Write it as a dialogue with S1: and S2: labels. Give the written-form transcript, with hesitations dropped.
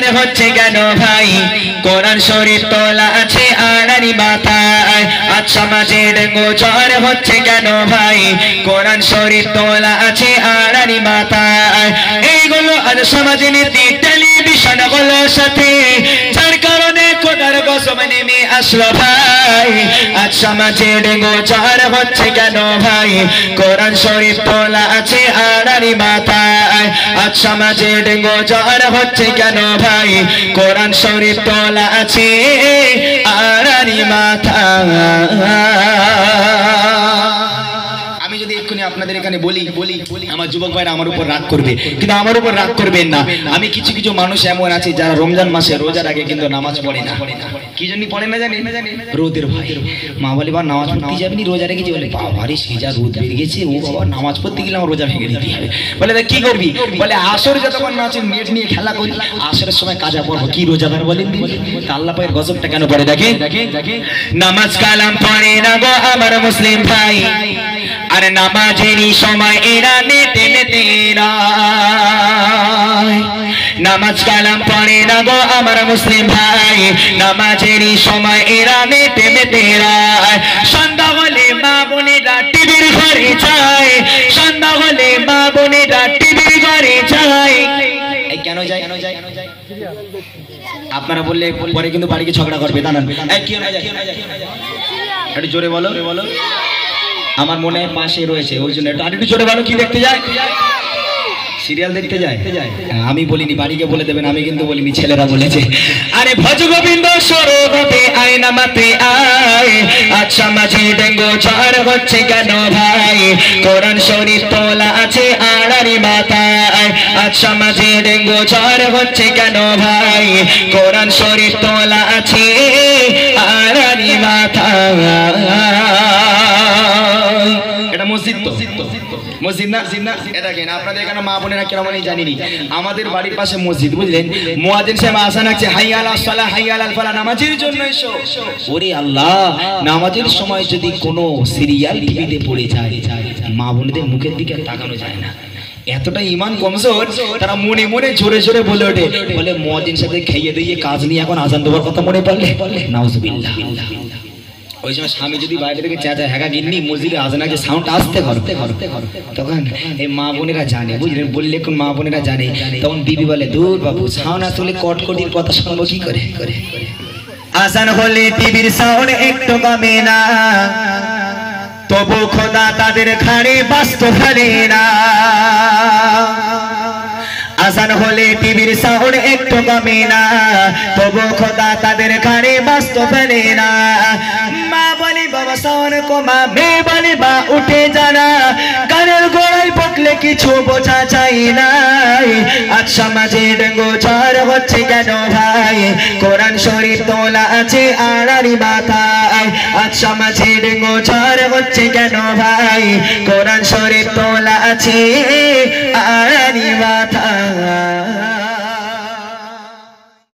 S1: ঝড় হচ্ছে কেন ভাই কোরআন শরীফ তোলা আছে আড়ারি মাথায় আজ সমাজে ডেঙ্গু জ্বর হচ্ছে কেন ভাই কোরআন শরীফ তোলা আছে আড়ারি মাথায় এইগুলো আজ সমাজে নীতি টেলিভিশন গুলোর সাথে যার কারণে খোদার কসম নেমে আসলো ভাই আজ সমাজে ডেঙ্গু জ্বর হচ্ছে কেন ভাই কোরআন শরীফ তোলা আছে আড়ারি মাথায় আজ সমাজে ডেঙ্গু জ্বর হচ্ছে কেন ভাই কোরআন শরীফ তোলা আছে আড়ারি মাথায় আমি যদি এক্ষুনি আপনাদের এখানে বলি আমার যুবক ভাইরা আমার উপর রাগ করবে কিন্তু আমার উপর রাগ করবেন না আমি কিছু কিছু মানুষ এমন আছে যারা রমজান মাসে রোজার আগে কিন্তু নামাজ পড়ে না কি জন্য পড়ে না জানেন রোদের ভয় মা বলে বা নামাজ পড়তে যাবেনি রোজা রেখে বলে বাবারে সে যা রোদ বেড়ে গেছে ও বাবা নামাজ পড়তে গেলে আমার রোজা ভেঙে দিতে হবে বলে কি করবি বলে আসর যতক্ষণ না আছে নেট নিয়ে খেলা করি আসরের সময় কাজা পড়বো কি রোজাদার বলেন তা আল্লাহ পাকের গজবটা কেন পড়ে দেখে নামাজ কালাম পড়ে না গো আমার মুসলিম ভাই আর নামাজেরই সময় এরা নেটে মেতে নামাজ কালাম পড়ে না গো আমার মুসলিম ভাই নামাজেরই সময় এরা নেটে মেতে সন্ধ্যা হলে মা বোনেরা টিভির ঘরে যায় সন্ধ্যা হলে মা বোনেরা টিভির ঘরে যায় কেন যায় আপনারা বললে পরে কিন্তু বাড়িকে ঝগড়া করবে জানান একটু জোরে বলো আমার মনে পাশে রয়েছে ওই জন্য একটু জোরে বলো কি দেখতে যায় সিরিয়াল দেখতে যায় আমি বলিনি বাড়িকে বলে দেবেন আমি কিন্তু বলিনি ছেলেরা বলেছে আরে ভজ গোবিন্দ সরোবরে আয় নামাতে আয় আচ্ছা মাঝে ডেঙ্গু জ্বর হচ্ছে কেন ভাই কোরআন শরীফ তোলা আছে আড়ারি মাথায় আচ্ছা মাঝে ডেঙ্গু জ্বর হচ্ছে কেন ভাই কোরআন শরীফ তোলা আছে আড়ারি মাথায় এটা মসজিদ তো মসজিদ না এটা কেন আপনাদের এখানে মা বোনেরা কেমন জানিনি আমাদের বাড়ির পাশে মসজিদ বুঝলেন মুয়াজ্জিন সাহেব আসান আছে হাইয়া আলাস সালাহ হাইয়া আলাল ফালাহ নামাজের জন্য এসো ওরে আল্লাহ নামাজের সময় যদি কোনো সিরিয়াল টিভিতে পড়ে যায় মা বোনদের মুখের দিকে তাকানো যায় না এতটা ঈমান কমজোর তারা মনে মনে জোরে জোরে বলে ওঠে বলে মুয়াজ্জিন সাহেব খাইয়ে দিয়ে কাজ নিয়ে এখন আজান দেওয়ার কথা মনে পড়লে নাউজুবিল্লাহ ওই সময় স্বামী যদি বাইরে থেকে চেঁচায় হ্যাঁ গিন্নি মসজিদে আজান আছে সাউন্ড আসতে করতে তখন এই মা বোনেরা জানে বুঝলেন বললে কোন মা বোনেরা জানে তখন বিবি বলে দূর বাবু সাউন্ড আসলে কটকটির কথা শুনবো কি করে আজান হলে টিভির সাউন্ড একটু কমে না তবু খোদা তাদের ঘাড়ে বাস্ত ফেলে না আজান হলে টিভির সাউন্ড একটু কমে না তবু খোদা তাদের ঘাড়ে বাস্ত ফেলে না মা বলি বাবা সাউন্ড কমা মেয়ে বলি বা উঠে জানা কানের গোড়ায় পকলে কিছু বোঝা চাই না আজ সমাজে ডেঙ্গু জ্বর হচ্ছে কেন ভাই কোরআন শরীফ তোলা আছে আড়ারি মাথায় আজ সমাজে ডেঙ্গু জ্বর হচ্ছে কেন ভাই কোরআন শরীফ তোলা আছে আড়ারি মাথায়